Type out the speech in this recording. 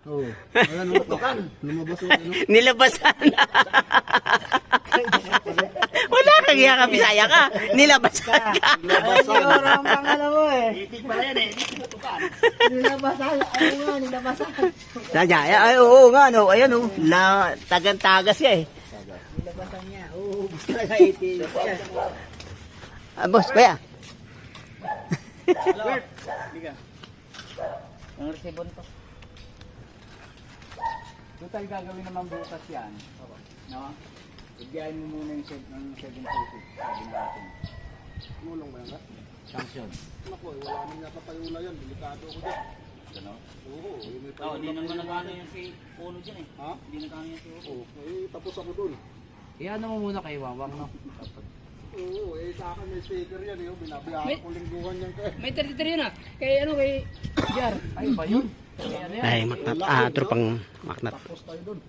Oo. Ayan, tutukan. Lumabas o ano. Nilabasan. Wala kang iya ka, Bisaya ka. Nilabasan ka. Labasan. Ang pangalan mo eh. Itig pala yan eh. Tutukan. Nilabasan. Ano nga, nilabasan. Sadya, ay, oo nga, no. Ayan, oh. Tagan-tagas siya eh. Nilabasan niya. Oo, gusto talaga itig. Ah, boss, kuya. Bert, liga. Ang resibon to. Total gagawin naman bukas yan. No? Ibigay mo muna yung 750. Sabi natin. Mulong ba yan ka? Sanction. Naku, wala naman yata payula yan. Delikado ako dyan. Ano? Oo, yung may Oh, payula. di naman nagano yung si Puno dyan eh. Ha? Hindi nagano yung si Puno. Oo, eh, tapos ako dun. Iyan mo muna kay Wawang, no? Oo, eh, sa akin may sticker yan. Eh. Binabiyahan ko lingguhan yan kaya. May 33 yun ah. Kay ano, kay Jar. Ay, ba yun? Ay, ano yan? Ay, maknat. Tropang maknat. Tapos tayo dun.